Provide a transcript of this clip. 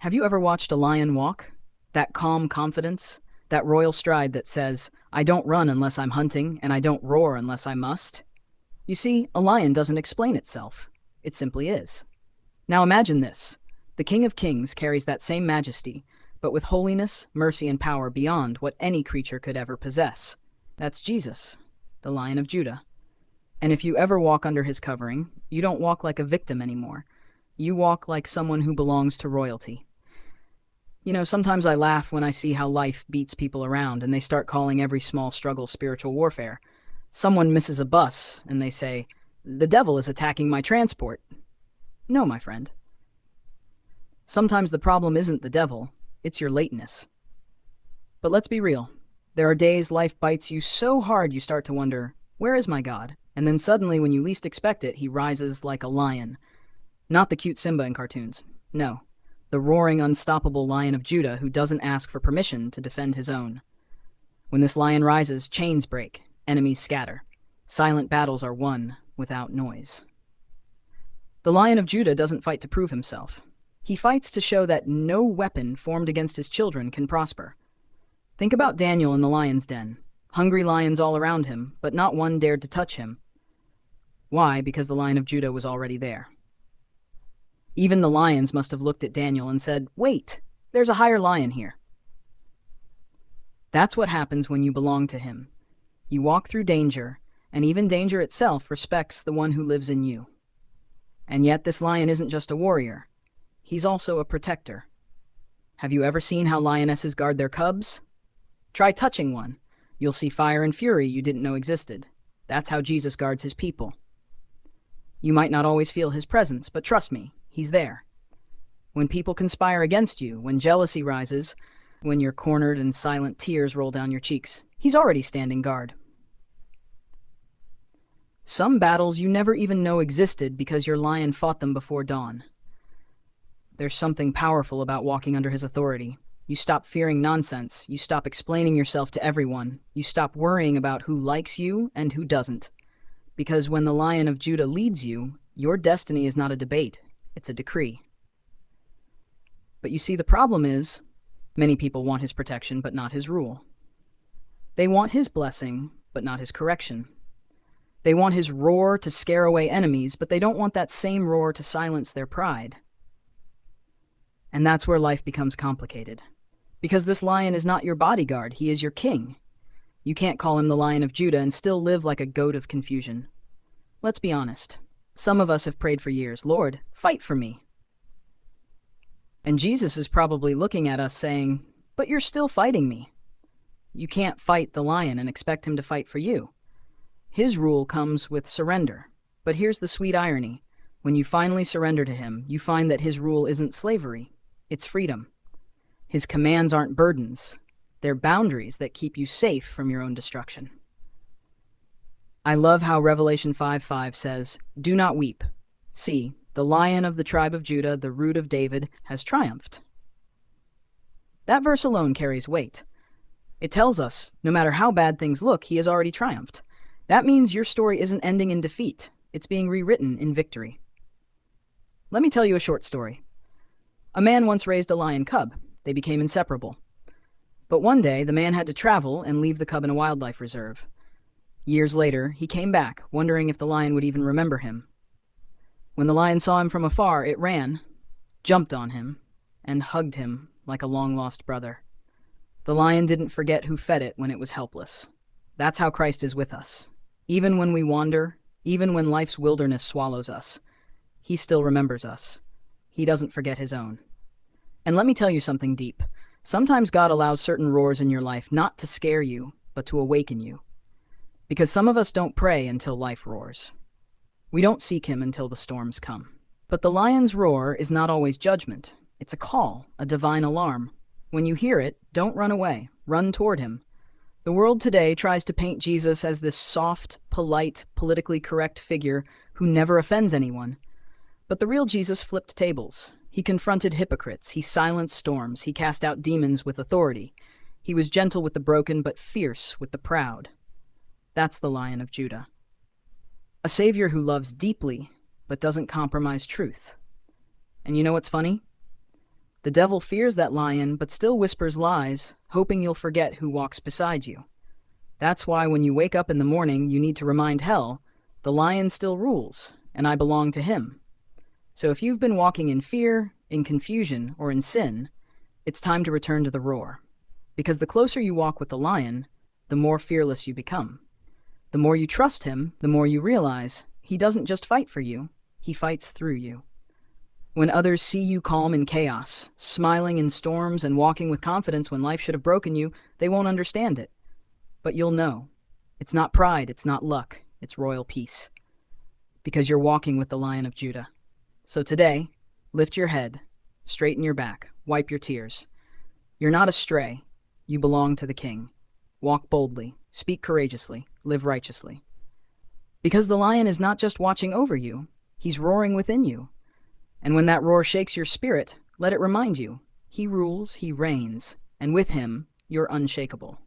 Have you ever watched a lion walk? That calm confidence, that royal stride that says, I don't run unless I'm hunting, and I don't roar unless I must? You see, a lion doesn't explain itself. It simply is. Now imagine this. The King of Kings carries that same majesty, but with holiness, mercy, and power beyond what any creature could ever possess. That's Jesus, the Lion of Judah. And if you ever walk under his covering, you don't walk like a victim anymore. You walk like someone who belongs to royalty. Sometimes I laugh when I see how life beats people around and they start calling every small struggle spiritual warfare. Someone misses a bus and they say, the devil is attacking my transport. No, my friend. Sometimes the problem isn't the devil, it's your lateness. But let's be real. There are days life bites you so hard you start to wonder, where is my God? And then suddenly, when you least expect it, he rises like a lion. Not the cute Simba in cartoons. No. The roaring, unstoppable Lion of Judah who doesn't ask for permission to defend his own. When this lion rises, chains break, enemies scatter. Silent battles are won without noise. The Lion of Judah doesn't fight to prove himself. He fights to show that no weapon formed against his children can prosper. Think about Daniel in the lion's den. Hungry lions all around him, but not one dared to touch him. Why? Because the Lion of Judah was already there. Even the lions must have looked at Daniel and said, wait, there's a higher lion here. That's what happens when you belong to him. You walk through danger, and even danger itself respects the one who lives in you. And yet this lion isn't just a warrior. He's also a protector. Have you ever seen how lionesses guard their cubs? Try touching one. You'll see fire and fury you didn't know existed. That's how Jesus guards his people. You might not always feel his presence, but trust me, he's there. When people conspire against you, when jealousy rises, when you're cornered and silent tears roll down your cheeks, he's already standing guard. Some battles you never even know existed because your lion fought them before dawn. There's something powerful about walking under his authority. You stop fearing nonsense. You stop explaining yourself to everyone. You stop worrying about who likes you and who doesn't. Because when the Lion of Judah leads you, your destiny is not a debate. It's a decree. But you see, the problem is, many people want his protection, but not his rule. They want his blessing, but not his correction. They want his roar to scare away enemies, but they don't want that same roar to silence their pride. And that's where life becomes complicated. Because this lion is not your bodyguard, he is your king. You can't call him the Lion of Judah and still live like a goat of confusion. Let's be honest. Some of us have prayed for years, Lord, fight for me. And Jesus is probably looking at us saying, but you're still fighting me. You can't fight the lion and expect him to fight for you. His rule comes with surrender. But here's the sweet irony. When you finally surrender to him, you find that his rule isn't slavery. It's freedom. His commands aren't burdens. They're boundaries that keep you safe from your own destruction. I love how Revelation 5:5 says, do not weep. See, the Lion of the tribe of Judah, the root of David, has triumphed. That verse alone carries weight. It tells us, no matter how bad things look, he has already triumphed. That means your story isn't ending in defeat. It's being rewritten in victory. Let me tell you a short story. A man once raised a lion cub. They became inseparable. But one day, the man had to travel and leave the cub in a wildlife reserve. Years later, he came back, wondering if the lion would even remember him. When the lion saw him from afar, it ran, jumped on him, and hugged him like a long-lost brother. The lion didn't forget who fed it when it was helpless. That's how Christ is with us. Even when we wander, even when life's wilderness swallows us, he still remembers us. He doesn't forget his own. And let me tell you something deep. Sometimes God allows certain roars in your life not to scare you, but to awaken you. Because some of us don't pray until life roars. We don't seek him until the storms come. But the lion's roar is not always judgment. It's a call, a divine alarm. When you hear it, don't run away. Run toward him. The world today tries to paint Jesus as this soft, polite, politically correct figure who never offends anyone. But the real Jesus flipped tables. He confronted hypocrites. He silenced storms. He cast out demons with authority. He was gentle with the broken, but fierce with the proud. That's the Lion of Judah. A savior who loves deeply, but doesn't compromise truth. And you know what's funny? The devil fears that lion, but still whispers lies, hoping you'll forget who walks beside you. That's why when you wake up in the morning, you need to remind hell, the lion still rules, and I belong to him. So if you've been walking in fear, in confusion, or in sin, it's time to return to the roar. Because the closer you walk with the lion, the more fearless you become. The more you trust him, the more you realize he doesn't just fight for you, he fights through you. When others see you calm in chaos, smiling in storms, and walking with confidence when life should have broken you, they won't understand it. But you'll know. It's not pride, it's not luck, it's royal peace. Because you're walking with the Lion of Judah. So today, lift your head, straighten your back, wipe your tears. You're not astray. You belong to the King. Walk boldly, speak courageously, live righteously. Because the lion is not just watching over you, he's roaring within you. And when that roar shakes your spirit, let it remind you, he rules, he reigns, and with him, you're unshakable.